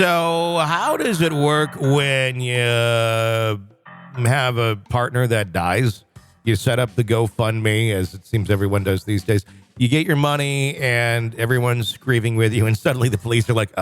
So how does it work when you have a partner that dies? You set up the GoFundMe, as it seems everyone does these days. You get your money and everyone's grieving with you. And suddenly the police are like,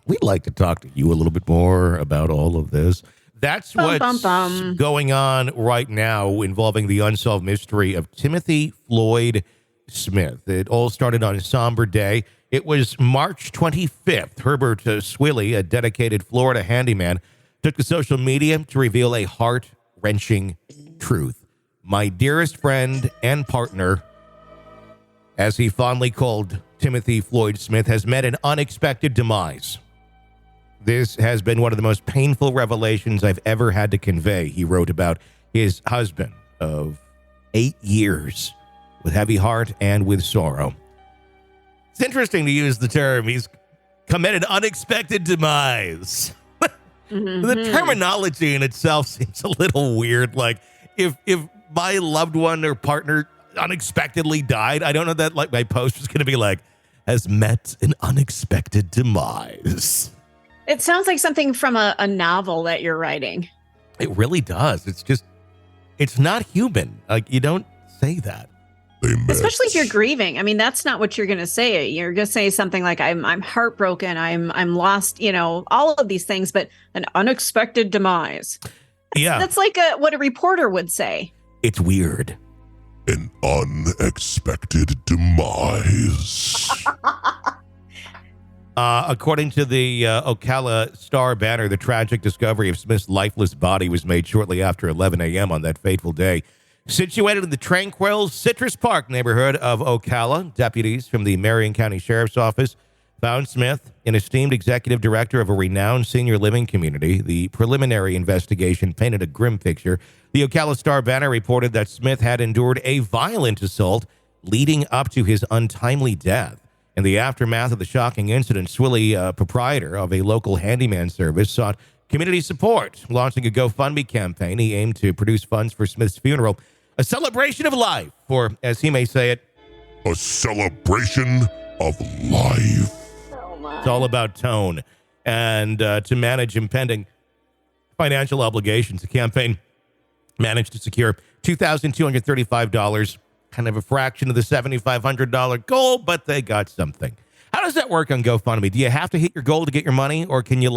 we'd like to talk to you a little bit more about all of this. That's what's going on right now involving the unsolved mystery of Timothy Floyd Smith. It all started on a somber day. It was March 25th. Herbert Swilley, a dedicated Florida handyman, took to social media to reveal a heart-wrenching truth. My dearest friend and partner, as he fondly called Timothy Floyd Smith, has met an unexpected demise. This has been one of the most painful revelations I've ever had to convey, he wrote about his husband of 8 years, with heavy heart and with sorrow. It's interesting to use the term, he's committed unexpected demise. The terminology in itself seems a little weird. Like, if my loved one or partner unexpectedly died, I don't know that like my post was going to be like, has met an unexpected demise. It sounds like something from a novel that you're writing. It really does. It's not human. Like, you don't say that. Especially if you're grieving. I mean, that's not what you're going to say. You're going to say something like, I'm heartbroken. I'm lost, all of these things, but an unexpected demise. That's like what a reporter would say. It's weird. An unexpected demise. According to the Ocala StarBanner, the tragic discovery of Smith's lifeless body was made shortly after 11 a.m. on that fateful day. Situated in the Tranquil Citrus Park neighborhood of Ocala, deputies from the Marion County Sheriff's Office found Smith, an esteemed executive director of a renowned senior living community. The preliminary investigation painted a grim picture. The Ocala StarBanner reported that Smith had endured a violent assault leading up to his untimely death. In the aftermath of the shocking incident, Swilley, proprietor of a local handyman service, sought community support, launching a GoFundMe campaign. He aimed to produce funds for Smith's funeral, a celebration of life, or as he may say it, a celebration of life. It's all about tone. And to manage impending financial obligations, the campaign managed to secure $2,235, kind of a fraction of the $7,500 goal, but they got something. How does that work on GoFundMe? Do you have to hit your goal to get your money, or can you,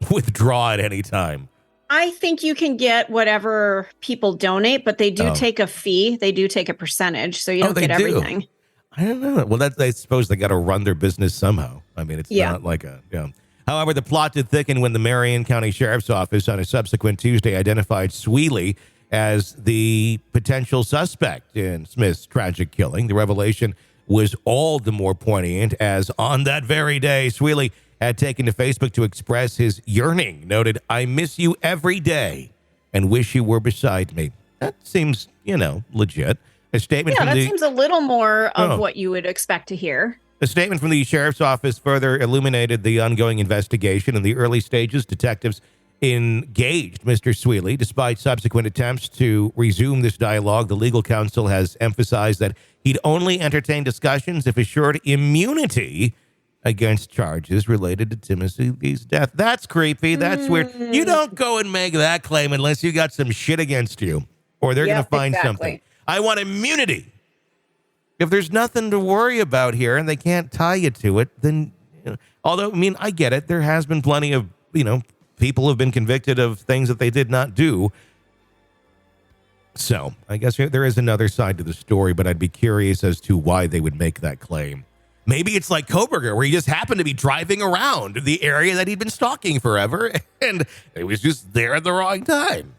withdraw at any time? I think you can get whatever people donate, but they do take a fee. They do take a percentage, so you don't get everything. I don't know. Well, I suppose they got to run their business somehow. I mean, it's not like a... However, the plot did thicken when the Marion County Sheriff's Office on a subsequent Tuesday identified Swilley as the potential suspect in Smith's tragic killing. The revelation was all the more poignant as on that very day, Swilley had taken to Facebook to express his yearning, noted, "I miss you every day and wish you were beside me." That seems, legit. A statement from seems a little more of what you would expect to hear. A statement from the sheriff's office further illuminated the ongoing investigation. In the early stages, detectives engaged Mr. Swilley. Despite subsequent attempts to resume this dialogue, the legal counsel has emphasized that he'd only entertain discussions if assured immunity against charges related to Timothy's death. That's creepy. That's weird. You don't go and make that claim unless you got some shit against you, or they're going to find something. I want immunity. If there's nothing to worry about here and they can't tie you to it, then, although, I get it. There has been plenty of, people who have been convicted of things that they did not do. So I guess there is another side to the story, but I'd be curious as to why they would make that claim. Maybe it's like Koberger, where he just happened to be driving around the area that he'd been stalking forever, and it was just there at the wrong time,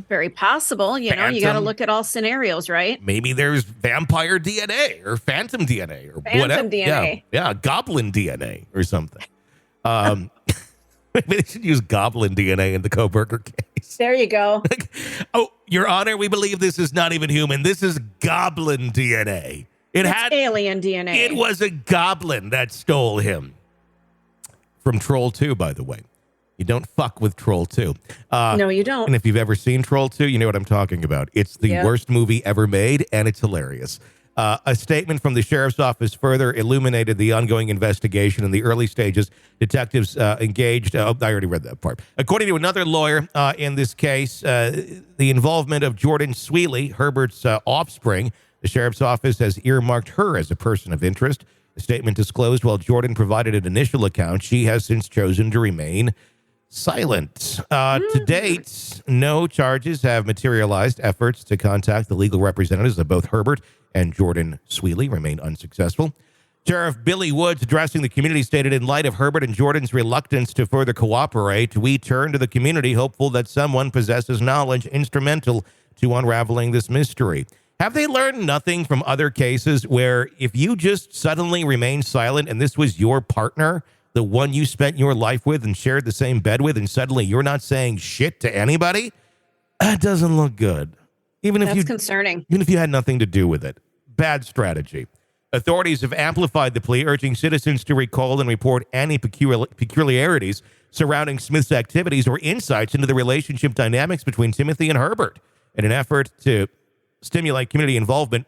Very possible. You got to look at all scenarios, right? Maybe there's vampire DNA or phantom DNA or whatever. Phantom DNA. Yeah, goblin DNA or something. Maybe they should use goblin DNA in the Koberger case. There you go. Oh, Your Honor, we believe this is not even human. This is goblin DNA. It's alien DNA. It was a goblin that stole him. From Troll 2, by the way. You don't fuck with Troll 2. No, you don't. And if you've ever seen Troll 2, you know what I'm talking about. It's the worst movie ever made, and it's hilarious. A statement from the sheriff's office further illuminated the ongoing investigation. In the early stages, detectives engaged. I already read that part. According to another lawyer in this case, the involvement of Jordan Swilley, Herbert's offspring, the sheriff's office has earmarked her as a person of interest. The statement disclosed while Jordan provided an initial account, she has since chosen to remain silent. To date, no charges have materialized. Efforts to contact the legal representatives of both Herbert and Jordan Swilley remain unsuccessful. Sheriff Billy Woods, addressing the community, stated, in light of Herbert and Jordan's reluctance to further cooperate, we turn to the community hopeful that someone possesses knowledge instrumental to unraveling this mystery. Have they learned nothing from other cases where if you just suddenly remain silent and this was your partner, the one you spent your life with and shared the same bed with, and suddenly you're not saying shit to anybody? That doesn't look good. That's concerning. Even if you had nothing to do with it. Bad strategy. Authorities have amplified the plea, urging citizens to recall and report any peculiarities surrounding Smith's activities or insights into the relationship dynamics between Timothy and Herbert. In an effort to stimulate community involvement,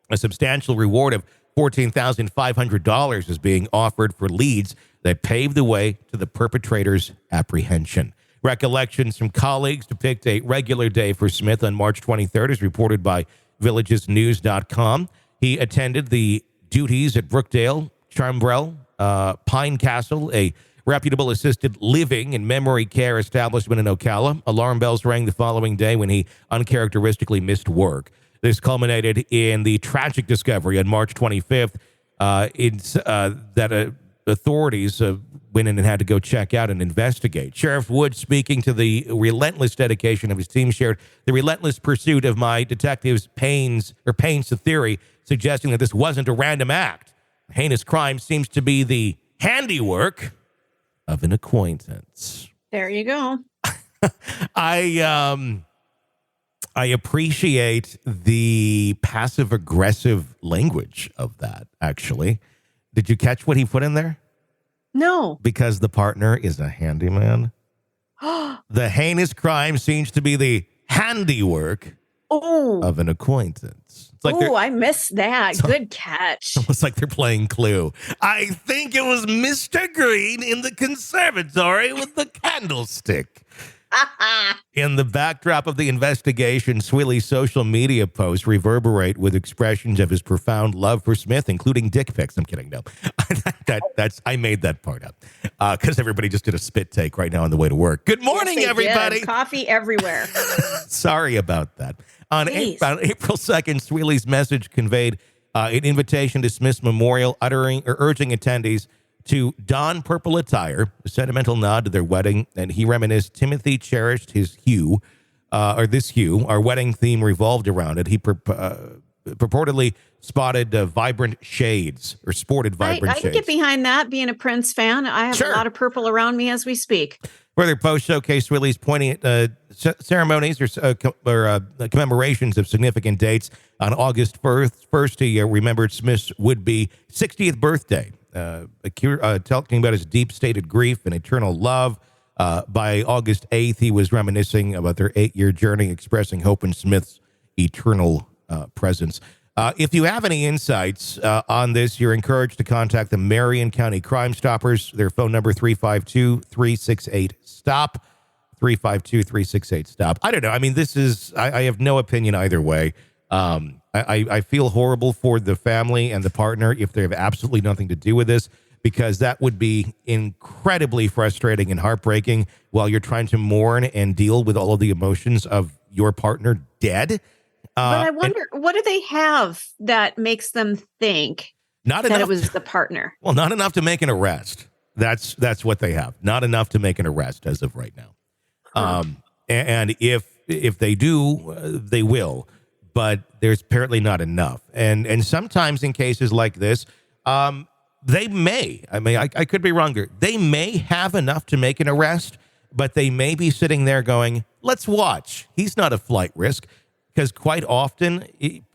a substantial reward of $14,500 is being offered for leads that pave the way to the perpetrator's apprehension. Recollections from colleagues depict a regular day for Smith on March 23rd, as reported by villagesnews.com. He attended the duties at Brookdale, Charmbrell, Pine Castle, a reputable assisted living and memory care establishment in Ocala. Alarm bells rang the following day when he uncharacteristically missed work. This culminated in the tragic discovery on March 25th that authorities went in and had to go check out and investigate. Sheriff Wood, speaking to the relentless dedication of his team, shared, the relentless pursuit of my detectives pains the theory, suggesting that this wasn't a random act. Heinous crime seems to be the handiwork of an acquaintance. There you go. I appreciate the passive-aggressive language of that, actually. Did you catch what he put in there? No. Because the partner is a handyman. The heinous crime seems to be the handiwork of an acquaintance. Like I missed that. Good catch. Almost like they're playing Clue. I think it was Mr. Green in the conservatory with the candlestick. In the backdrop of the investigation, Swilley's social media posts reverberate with expressions of his profound love for Smith, including dick pics. I'm kidding. No, I made that part up because everybody just did a spit take right now on the way to work. Good morning, everybody. Did. Coffee everywhere. Sorry about that. On April 2nd, Swilley's message conveyed an invitation to Smith's memorial, urging attendees to don purple attire, a sentimental nod to their wedding, and he reminisced Timothy cherished his hue. Our wedding theme revolved around it. He purportedly spotted vibrant shades or sported vibrant shades. I can get behind that, being a Prince fan. I have a lot of purple around me as we speak. Further posts showcase Swilley's poignant ceremonies or commemorations of significant dates. On August 1st, he remembered Smith's would-be 60th birthday, talking about his deep-stated grief and eternal love. By August 8th, he was reminiscing about their 8-year journey, expressing hope in Smith's eternal presence. If you have any insights on this, you're encouraged to contact the Marion County Crime Stoppers. Their phone number, 352-368-STOP, 352-368-STOP. I don't know. I mean, I have no opinion either way. I feel horrible for the family and the partner if they have absolutely nothing to do with this, because that would be incredibly frustrating and heartbreaking while you're trying to mourn and deal with all of the emotions of your partner dead. But I wonder, what do they have that makes them think that it was the partner? Well, not enough to make an arrest. That's what they have. Not enough to make an arrest as of right now. And if they do, they will. But there's apparently not enough. And sometimes in cases like this, they may. I mean, I could be wrong here. They may have enough to make an arrest, but they may be sitting there going, let's watch. He's not a flight risk. Because quite often,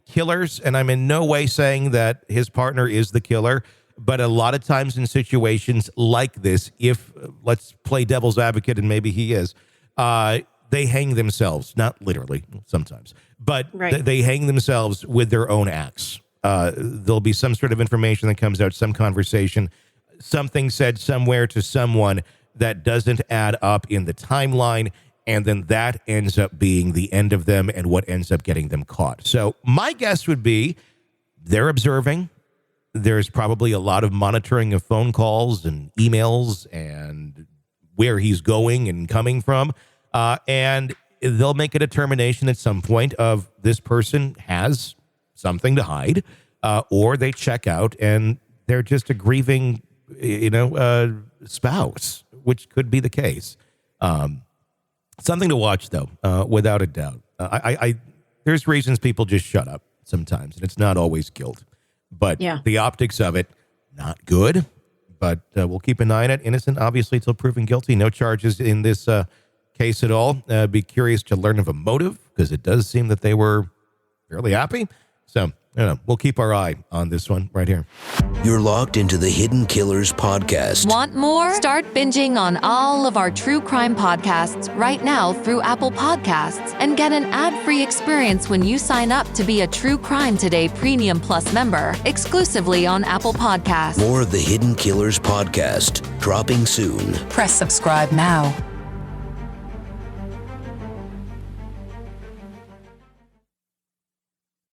killers, and I'm in no way saying that his partner is the killer, but a lot of times in situations like this, if, let's play devil's advocate, and maybe he is, they hang themselves, not literally sometimes, but they hang themselves with their own acts. There'll be some sort of information that comes out, some conversation, something said somewhere to someone that doesn't add up in the timeline, and then that ends up being the end of them and what ends up getting them caught. So my guess would be they're observing. There's probably a lot of monitoring of phone calls and emails and where he's going and coming from. And they'll make a determination at some point of this person has something to hide, or they check out and they're just a grieving, spouse, which could be the case. Something to watch, though, without a doubt. There's reasons people just shut up sometimes, and it's not always guilt. But the optics of it, not good. But we'll keep an eye on it. Innocent, obviously, till proven guilty. No charges in this case at all. Be curious to learn of a motive, because it does seem that they were fairly happy. So, we'll keep our eye on this one right here. You're locked into the Hidden Killers podcast. Want more? Start binging on all of our true crime podcasts right now through Apple Podcasts and get an ad-free experience when you sign up to be a True Crime Today Premium Plus member exclusively on Apple Podcasts. More of the Hidden Killers podcast dropping soon. Press subscribe now.